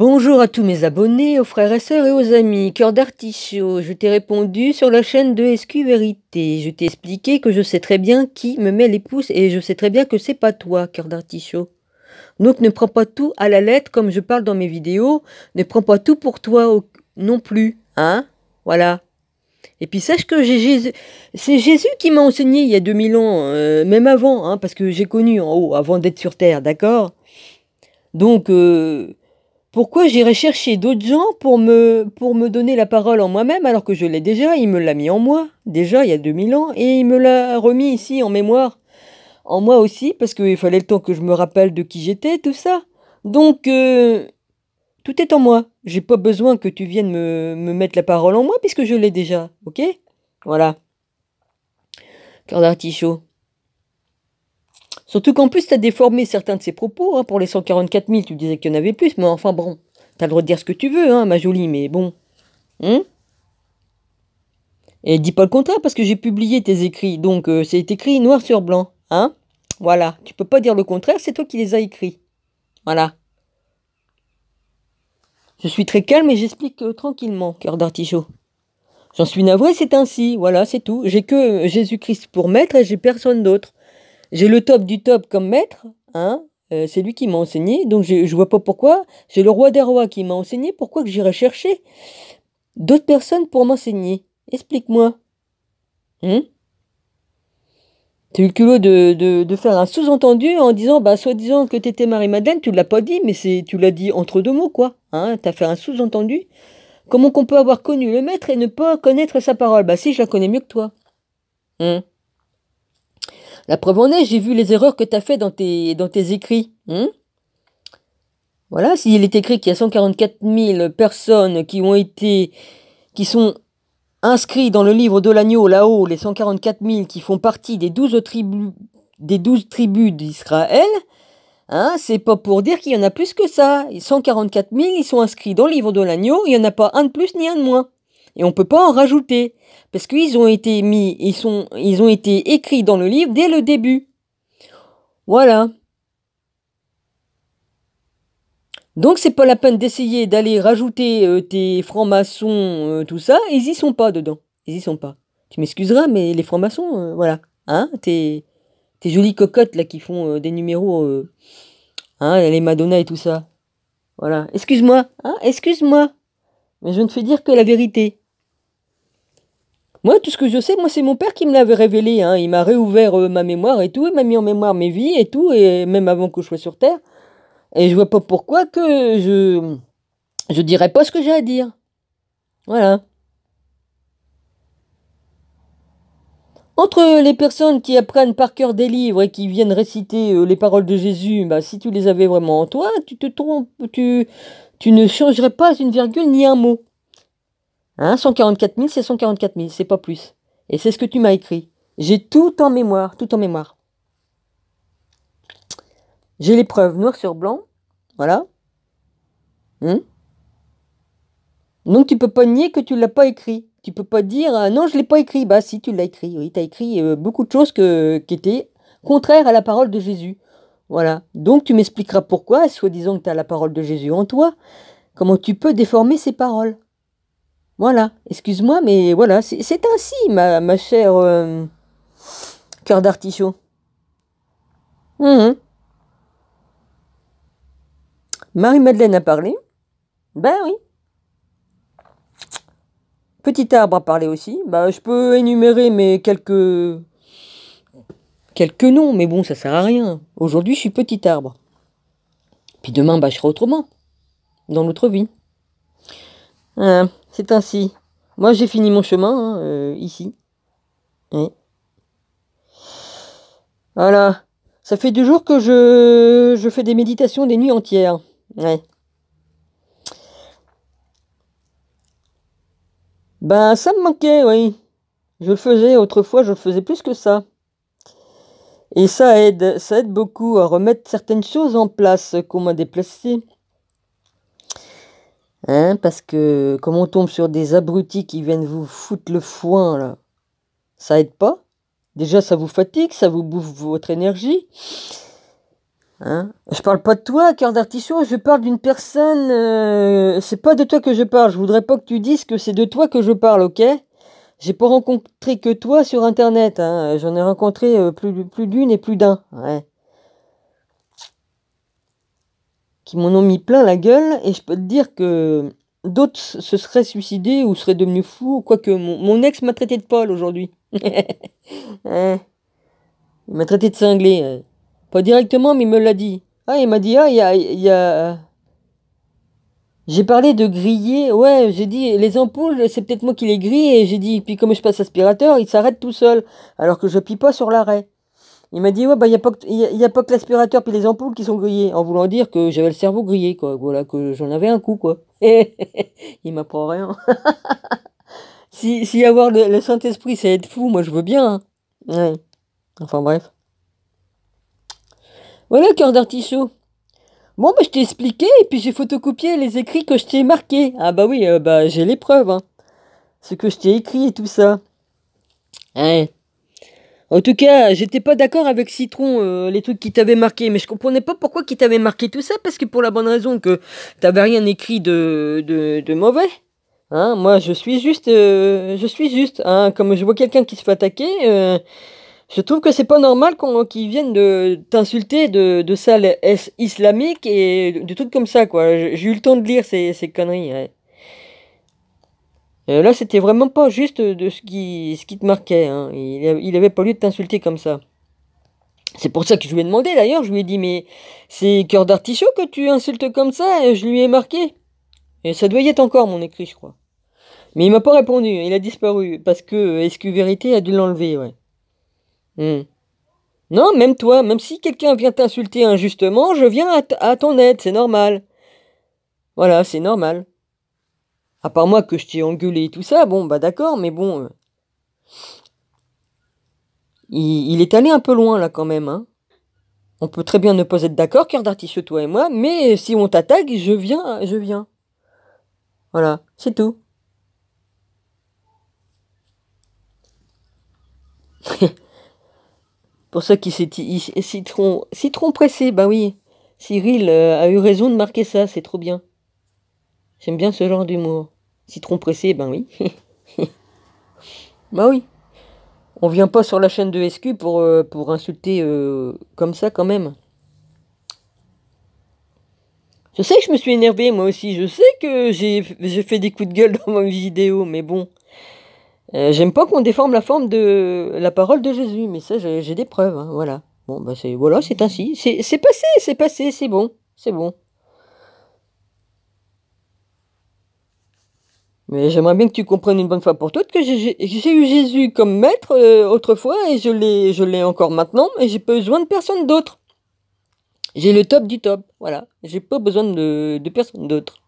Bonjour à tous mes abonnés, aux frères et sœurs et aux amis. Cœur d'artichaut, je t'ai répondu sur la chaîne de SQ Vérité. Je t'ai expliqué que je sais très bien qui me met les pouces et je sais très bien que c'est pas toi, cœur d'artichaut. Donc ne prends pas tout à la lettre comme je parle dans mes vidéos. Ne prends pas tout pour toi non plus, hein? Voilà. Et puis sache que c'est Jésus qui m'a enseigné il y a 2000 ans, même avant, hein, parce que j'ai connu en haut avant d'être sur terre, d'accord? Donc pourquoi j'irais chercher d'autres gens pour me donner la parole en moi-même alors que je l'ai déjà, il me l'a mis en moi, déjà il y a 2000 ans, et il me l'a remis ici en mémoire, en moi aussi, parce qu'il fallait le temps que je me rappelle de qui j'étais, tout ça. Donc, tout est en moi. J'ai pas besoin que tu viennes me mettre la parole en moi, puisque je l'ai déjà, ok? Voilà, cœur d'artichaut. Surtout qu'en plus, tu as déformé certains de ses propos, hein, pour les 144 000, tu disais qu'il y en avait plus, mais enfin bon, t'as le droit de dire ce que tu veux, hein, ma jolie, mais bon. Hein. Et dis pas le contraire, parce que j'ai publié tes écrits, donc c'est écrit noir sur blanc, hein. Voilà, tu peux pas dire le contraire, c'est toi qui les as écrits. Voilà. Je suis très calme et j'explique tranquillement, cœur d'artichaut. J'en suis navré, c'est ainsi, voilà, c'est tout. J'ai que Jésus-Christ pour maître et j'ai personne d'autre. J'ai le top du top comme maître, hein. C'est lui qui m'a enseigné, donc je vois pas pourquoi. J'ai le roi des rois qui m'a enseigné, pourquoi que j'irais chercher d'autres personnes pour m'enseigner? Explique-moi. Hein. T'as eu le culot de faire un sous-entendu en disant, bah, soi-disant que t'étais Marie-Madeleine, tu l'as pas dit, mais tu l'as dit entre deux mots, quoi. Hein, t'as fait un sous-entendu. Comment qu'on peut avoir connu le maître et ne pas connaître sa parole? Bah, si, je la connais mieux que toi. Hein. La preuve en est, j'ai vu les erreurs que t'as fait dans tes écrits. Hein. Voilà, s'il est écrit qu'il y a 144 000 personnes qui sont inscrits dans le livre de l'agneau, là-haut, les 144 000 qui font partie des 12 tribus d'Israël, hein, c'est pas pour dire qu'il y en a plus que ça. 144 000, ils sont inscrits dans le livre de l'agneau, il n'y en a pas un de plus ni un de moins. Et on peut pas en rajouter. Parce qu'ils ont été ils ont été écrits dans le livre dès le début. Voilà. Donc c'est pas la peine d'essayer d'aller rajouter tes francs-maçons, tout ça, ils y sont pas dedans. Ils y sont pas. Tu m'excuseras, mais les francs-maçons, voilà. Hein, tes jolies cocottes là qui font des numéros, hein, les Madonna et tout ça. Voilà. Excuse-moi, hein, excuse-moi. Mais je ne fais dire que la vérité. Moi, tout ce que je sais, moi, c'est mon père qui me l'avait révélé, hein. Il m'a réouvert ma mémoire et tout, il m'a mis en mémoire mes vies et tout, et même avant que je sois sur Terre. Et je vois pas pourquoi que je dirais pas ce que j'ai à dire. Voilà. Entre les personnes qui apprennent par cœur des livres et qui viennent réciter les paroles de Jésus, bah, si tu les avais vraiment en toi, tu te trompes, tu ne changerais pas une virgule ni un mot. Hein, 144 000, c'est 144 000, c'est pas plus. Et c'est ce que tu m'as écrit. J'ai tout en mémoire, tout en mémoire. J'ai les preuves noir sur blanc, voilà. Donc tu peux pas nier que tu l'as pas écrit. Tu peux pas dire non, je l'ai pas écrit. Bah si, tu l'as écrit. Oui, tu as écrit beaucoup de choses qui étaient contraires à la parole de Jésus. Voilà. Donc tu m'expliqueras pourquoi, soi-disant que tu as la parole de Jésus en toi, comment tu peux déformer ces paroles. Voilà. Excuse-moi, mais voilà, c'est ainsi, ma chère cœur d'artichaut. Marie-Madeleine a parlé. Ben oui. Petit arbre a parlé aussi. Bah, je peux énumérer mes quelques noms, mais bon, ça sert à rien. Aujourd'hui, je suis petit arbre. Puis demain, bah, je serai autrement, dans l'autre vie. Hein, c'est ainsi. Moi, j'ai fini mon chemin, hein, ici. Oui. Voilà. Ça fait 2 jours que je fais des méditations des nuits entières. Ouais. Ben, ça me manquait, oui. Je le faisais, autrefois, je le faisais plus que ça. Et ça aide beaucoup à remettre certaines choses en place qu'on m'a déplacées. Hein, parce que comme on tombe sur des abrutis qui viennent vous foutre le foin, là, ça aide pas. Déjà, ça vous fatigue, ça vous bouffe votre énergie. Hein? Je parle pas de toi, cœur d'artichaut, je parle d'une personne. C'est pas de toi que je parle. Je voudrais pas que tu dises que c'est de toi que je parle, ok? J'ai pas rencontré que toi sur Internet, hein. J'en ai rencontré plus d'une et plus d'un, ouais. Qui m'en ont mis plein la gueule, et je peux te dire que d'autres se seraient suicidés ou seraient devenus fous, quoique mon ex m'a traité de folle aujourd'hui. Ouais, il m'a traité de cinglé. Pas directement, mais il me l'a dit. Ah, il m'a dit, ah, j'ai parlé de griller, ouais, j'ai dit, les ampoules, c'est peut-être moi qui les grille, et j'ai dit, puis comme je passe aspirateur, il s'arrête tout seul, alors que je appuie pas sur l'arrêt. Il m'a dit, ouais, bah, y a pas que l'aspirateur puis les ampoules qui sont grillées, en voulant dire que j'avais le cerveau grillé, quoi, voilà, que j'en avais un coup, quoi. Il m'apprend rien. Si avoir le Saint-Esprit, c'est être fou, moi je veux bien, hein. Ouais, enfin bref. Voilà, cœur d'artichaut. Bon, bah, je t'ai expliqué, et puis j'ai photocopié les écrits que je t'ai marqués. Ah bah oui, bah j'ai les preuves, hein. Ce que je t'ai écrit et tout ça. Ouais. En tout cas, j'étais pas d'accord avec Citron, les trucs qui t'avaient marqué, mais je comprenais pas pourquoi qui t'avaient marqué tout ça, parce que pour la bonne raison que t'avais rien écrit de mauvais. Hein, moi, je suis juste, hein, comme je vois quelqu'un qui se fait attaquer, je trouve que c'est pas normal qu'ils viennent de t'insulter de salles islamiques et de trucs comme ça, quoi. J'ai eu le temps de lire ces conneries, ouais. Là, c'était vraiment pas juste de ce qui te marquait, hein. Il avait pas lieu de t'insulter comme ça. C'est pour ça que je lui ai demandé d'ailleurs, je lui ai dit, mais c'est cœur d'artichaut que tu insultes comme ça, et je lui ai marqué. Et ça doit y être encore mon écrit, je crois. Mais il m'a pas répondu, il a disparu, parce que SQ Vérité a dû l'enlever, ouais. Hmm. Non, même toi, même si quelqu'un vient t'insulter injustement, je viens à ton aide, c'est normal. Voilà, c'est normal. À part moi que je t'ai engueulé et tout ça, bon, bah d'accord, mais bon, il est allé un peu loin là quand même, hein. On peut très bien ne pas être d'accord, cœur d'artichaut, toi et moi, mais si on t'attaque, je viens. Voilà, c'est tout. Pour ça qu'il s'est citron pressé, bah oui. Cyril a eu raison de marquer ça, c'est trop bien. J'aime bien ce genre d'humour. Citron pressé, ben oui. Bah oui. On vient pas sur la chaîne de SQ pour insulter comme ça quand même. Je sais que je me suis énervé moi aussi, je sais que j'ai fait des coups de gueule dans ma vidéo, mais bon. J'aime pas qu'on déforme la forme de la parole de Jésus, mais ça j'ai des preuves, hein, voilà. Bon bah c'est ainsi. C'est passé, c'est bon. C'est bon. Mais j'aimerais bien que tu comprennes une bonne fois pour toutes que j'ai eu Jésus comme maître autrefois et je l'ai encore maintenant, et j'ai pas besoin de personne d'autre. J'ai le top du top, voilà. J'ai pas besoin de personne d'autre.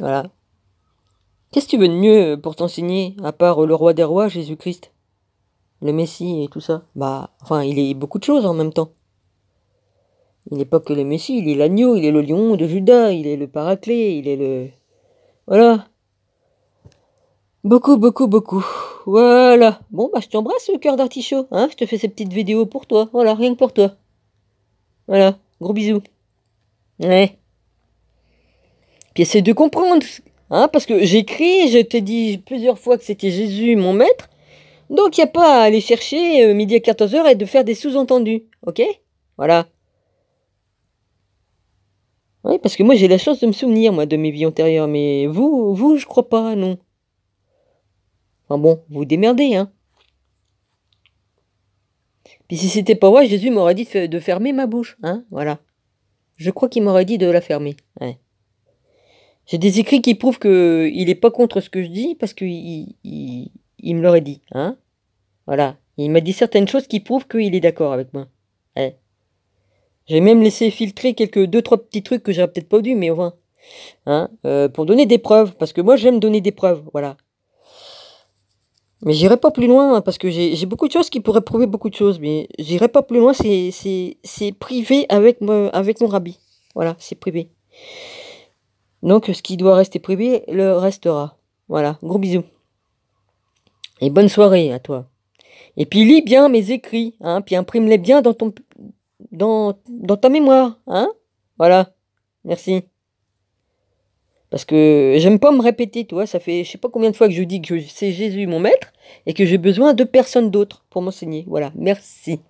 Voilà. Qu'est-ce que tu veux de mieux pour t'enseigner, à part le roi des rois, Jésus-Christ, le Messie et tout ça? Bah, enfin, il est beaucoup de choses en même temps. Il n'est pas que le Messie, il est l'agneau, il est le lion de Juda, il est le paraclet, il est le... Voilà. Beaucoup, beaucoup, beaucoup. Voilà. Bon, bah, je t'embrasse, le cœur d'artichaut. Hein, je te fais ces petites vidéos pour toi. Voilà, rien que pour toi. Voilà. Gros bisous. Ouais. Puis essaie de comprendre. Hein, parce que j'écris, je t'ai dit plusieurs fois que c'était Jésus, mon maître. Donc, il n'y a pas à aller chercher midi à 14h et de faire des sous-entendus. Ok? Voilà. Oui, parce que moi, j'ai la chance de me souvenir, moi, de mes vies antérieures. Mais vous, je crois pas, non. Enfin bon, vous vous démerdez, hein. Puis si c'était pas vrai, Jésus m'aurait dit de fermer ma bouche, hein, voilà. Je crois qu'il m'aurait dit de la fermer, ouais. J'ai des écrits qui prouvent que il est pas contre ce que je dis, parce il me l'aurait dit, hein, voilà. Il m'a dit certaines choses qui prouvent qu'il est d'accord avec moi, ouais. J'ai même laissé filtrer deux, trois petits trucs que j'aurais peut-être pas dû, mais enfin, hein, pour donner des preuves, parce que moi j'aime donner des preuves, voilà. Mais j'irai pas plus loin, hein, parce que j'ai beaucoup de choses qui pourraient prouver beaucoup de choses, mais j'irai pas plus loin, c'est privé avec mon rabbi. Voilà, c'est privé. Donc ce qui doit rester privé le restera. Voilà, gros bisous. Et bonne soirée à toi. Et puis lis bien mes écrits, hein, puis imprime-les bien dans ta mémoire, hein? Voilà, merci. Parce que j'aime pas me répéter, tu vois, ça fait je sais pas combien de fois que je dis que c'est Jésus mon maître et que j'ai besoin de personne d'autre pour m'enseigner. Voilà, merci.